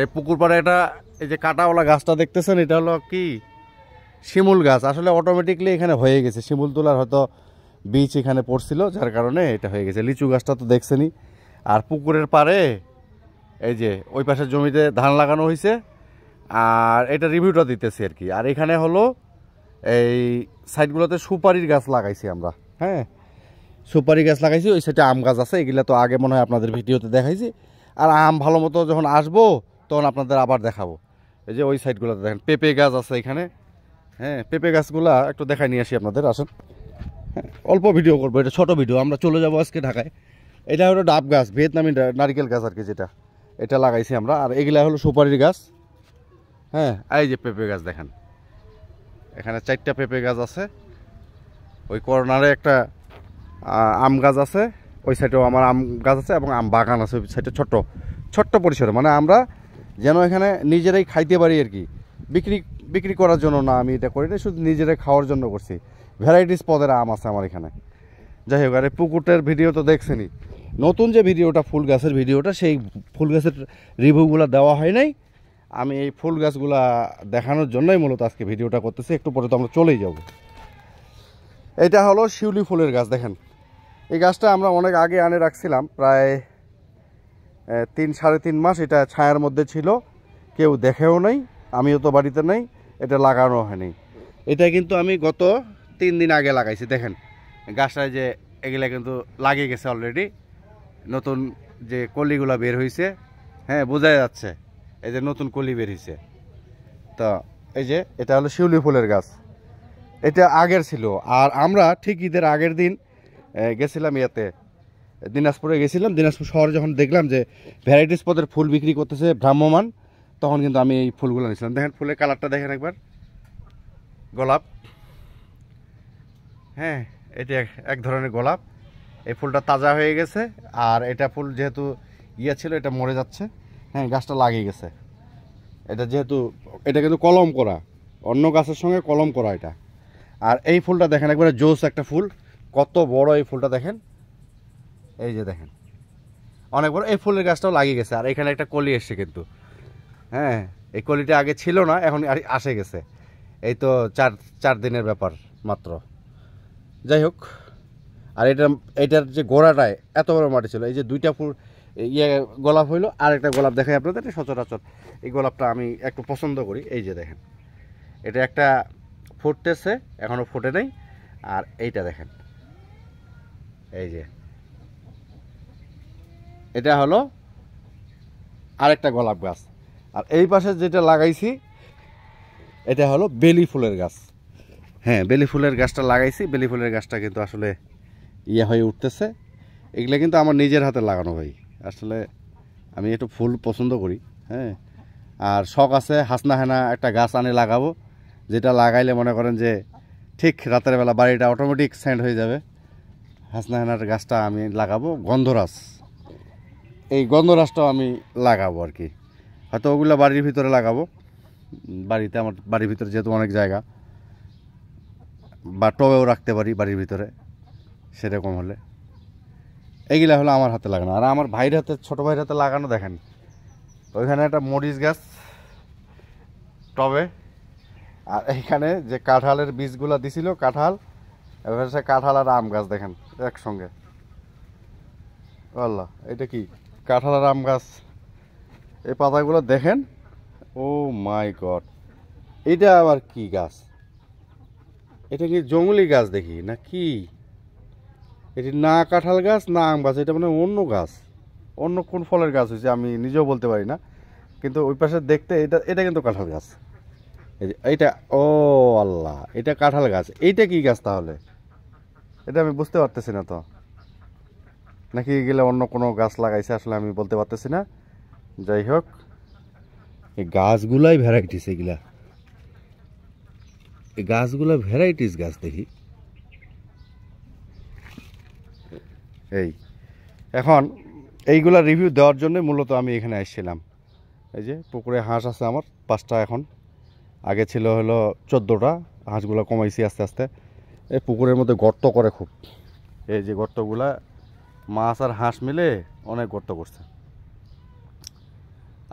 এই পুকুর পাড়ে এটা এই যে কাটাওয়ালা গাছটা দেখতেছেন, এটা হলো কি শিমুল গাছ। আসলে অটোমেটিকলি এখানে হয়ে গেছে, শিমুল তোলার হয়তো বীজ এখানে পড়ছিল, যার কারণে এটা হয়ে গেছে। লিচু গাছটা তো দেখছেনই। আর পুকুরের পাড়ে এই যে ওই পাশের জমিতে ধান লাগানো হয়েছে, আর এটা রিভিউটা দিতেছি আর কি। আর এখানে হলো এই সাইডগুলোতে সুপারির গাছ লাগাইছি আমরা। হ্যাঁ, সুপারি গাছ লাগাইছি, ওই সাইডে আম গাছ আছে, এগুলো তো আগে মনে হয় আপনাদের ভিডিওতে দেখাইছি। আর আম ভালো মতো যখন আসবো তখন আপনাদের আবার দেখাবো। এই যে ওই সাইডগুলোতে দেখেন পেঁপে গাছ আছে এখানে। হ্যাঁ, পেঁপে গাছগুলা একটু দেখাই নিয়ে আসি আপনাদের, আসেন। হ্যাঁ, অল্প ভিডিও করবো, এটা ছোট ভিডিও। আমরা চলে যাবো আজকে ঢাকায়। এটা হলো ডাব গাছ, ভিয়েতনামি নারিকেল গাছ আর কি, যেটা এটা লাগাইছি আমরা। আর এগুলা হলো সুপারির গাছ। হ্যাঁ, এই যে পেঁপে গাছ দেখেন, এখানে 4টা পেঁপে গাছ আছে। ওই কর্নারে একটা আম গাছ আছে, ওই সাইডেও আমার আম গাছ আছে এবং আম বাগান আছে ওই সাইডে, ছোট্ট ছোট্ট পরিসরে। মানে আমরা যেন এখানে নিজেরাই খাইতে পারি আর কি, বিক্রি করার জন্য না, আমি এটা করি না, শুধু নিজেরাই খাওয়ার জন্য করছি। ভ্যারাইটিস পদের আম আছে আমার এখানে। যাই হোক, আর এই পুকুরটার ভিডিও তো দেখছেনই। নতুন যে ভিডিওটা ফুল গাছের ভিডিওটা, সেই ফুল গাছের রিভিউগুলো দেওয়া হয় নাই। আমি এই ফুল গাছগুলা দেখানোর জন্যই মূলত আজকে ভিডিওটা করতেছি। একটু পরে তো আমরা চলেই যাব। এটা হলো শিউলি ফুলের গাছ। দেখেন, এই গাছটা আমরা অনেক আগে আনে রাখছিলাম, প্রায় 3-3.5 মাস এটা ছায়ার মধ্যে ছিল, কেউ দেখেও নাই, আমিও তো বাড়িতে নেই, এটা লাগানো হয়নি। এটা কিন্তু আমি গত 3 দিন আগে লাগাইছি। দেখেন গাছটায় যে এগুলা কিন্তু লাগিয়ে গেছে অলরেডি, নতুন যে কলিগুলা বের হয়েছে। হ্যাঁ, বোঝা যাচ্ছে এই যে নতুন কলি বের হয়েছে। তো এই যে এটা হলো শিউলি ফুলের গাছ, এটা আগের ছিল। আর আমরা ঠিক ঈদের আগের দিন গেছিলাম ইয়াতে, দিনাজপুরে গেছিলাম। দিনাজপুর শহরে যখন দেখলাম যে ভ্যারাইটিস পদের ফুল বিক্রি করতেছে ভ্রাম্যমান, তখন কিন্তু আমি এই ফুলগুলো নিয়েছিলাম। দেখেন ফুলের কালারটা দেখেন একবার, গোলাপ। হ্যাঁ, এটা এক ধরনের গোলাপ। এই ফুলটা তাজা হয়ে গেছে, আর এটা ফুল যেহেতু ইয়ে ছিল, এটা মরে যাচ্ছে। হ্যাঁ, গাছটা লাগিয়ে গেছে। এটা যেহেতু এটা কিন্তু কলম করা, অন্য গাছের সঙ্গে কলম করা এটা। আর এই ফুলটা দেখেন একবারে জোস একটা ফুল, কত বড় এই ফুলটা দেখেন। এই যে দেখেন অনেক বড়, এই ফুলের গাছটাও লাগিয়ে গেছে। আর এখানে একটা কলি এসছে কিন্তু। হ্যাঁ, এই কলিটা আগে ছিল না, এখন আসে গেছে। এই তো 4 দিনের ব্যাপার মাত্র। যাই হোক, আর এটার যে গোড়াটায় এত বড় মাটি ছিল, এই যে 2টা ফুল ইয়ে গোলাপ হইলো। আর একটা গোলাপ দেখাই আপনাদের, সচরাচর এই গোলাপটা আমি একটু পছন্দ করি। এই যে দেখেন, এটা একটা ফুটতেছে, এখনও ফুটে নেই। আর এইটা দেখেন, এই যে এটা হলো আরেকটা গোলাপ গাছ। আর এই পাশে যেটা লাগাইছি এটা হলো বেলি ফুলের গাছ। হ্যাঁ, বেলি ফুলের গাছটা লাগাইছি। বেলি ফুলের গাছটা কিন্তু আসলে ইয়ে হয়ে উঠতেছে। এগুলো কিন্তু আমার নিজের হাতে লাগানো ভাই। আসলে আমি একটু ফুল পছন্দ করি। হ্যাঁ, আর শখ আছে হাসনা হেনা একটা গাছ আনে লাগাবো, যেটা লাগাইলে মনে করেন যে ঠিক রাতের বেলা বাড়িটা অটোমেটিক সেন্ট হয়ে যাবে। হাসনা হেনার গাছটা আমি লাগাবো। গন্ধরাজ, এই গন্ধরাজটাও আমি লাগাবো আর কি। হয়তো ওগুলো বাড়ির ভিতরে লাগাবো। বাড়িতে আমার বাড়ির ভিতরে যেহেতু অনেক জায়গা, বা টবেও রাখতে পারি বাড়ির ভিতরে, সেরকম হলে। এইগুলা হলো আমার হাতে লাগানো। আর আমার ভাইয়ের হাতে, ছোটো ভাইয়ের হাতে লাগানো দেখেন, ওইখানে একটা মরিচ গাছ টবে। আর এইখানে যে কাঁঠালের বীজগুলো দিছিল, কাঁঠাল, এবার সে কাঁঠাল আর আম গাছ দেখেন একসঙ্গে। আল্লাহ, এটা কি কাঁঠাল আর আম গাছ। এই পাতাগুলো দেখেন, ও মাই গড, এটা আবার কি গাছ? এটা কি জঙ্গলি গাছ দেখি না কি? এটি না কাঁঠাল গাছ না আম গাছ, এটা মানে অন্য গাছ, অন্য কোন ফলের গাছ হয়েছে আমি নিজেও বলতে পারি না। কিন্তু ওই পাশে দেখতে এটা এটা কিন্তু কাঁঠাল গাছ। এই যে এইটা, ও আল্লাহ, এটা কাঁঠাল গাছ। এইটা কি গাছ তাহলে? এটা আমি বুঝতে পারতেছি না তো, নাকি গেলে অন্য কোনো গাছ লাগাইছে, আসলে আমি বলতে পারতেছি না। যাই হোক, এই গাছগুলাই ভ্যারাইটিস, এগুলা এই গাছগুলো ভ্যারাইটিস গাছ দেখি। এই এখন এইগুলা রিভিউ দেওয়ার জন্য মূলত আমি এখানে আসছিলাম। এই যে পুকুরে হাঁস আছে আমার 5টা, এখন আগে ছিল হলো 14টা। হাঁসগুলো কমাইছি আস্তে আস্তে। এই পুকুরের মধ্যে গর্ত করে খুব, এই যে গর্তগুলা মাছ আর হাঁস মিলে অনেক গর্ত করছে।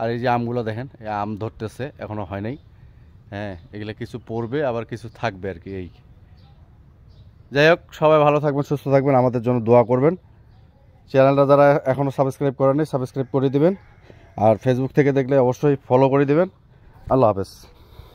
আর এই যে আমগুলো দেখেন, এই আম ধরতেছে, এখনো হয় নাই। হ্যাঁ, এগুলো কিছু পড়বে আবার কিছু থাকবে আর কি। এই যাই হোক, সবাই ভালো থাকবেন, সুস্থ থাকবেন, আমাদের জন্য দোয়া করবেন। চ্যানেলটা যারা এখনও সাবস্ক্রাইব করেনি সাবস্ক্রাইব করে দিবেন, আর ফেসবুক থেকে দেখলে অবশ্যই ফলো করে দিবেন। আল্লাহ হাফেজ।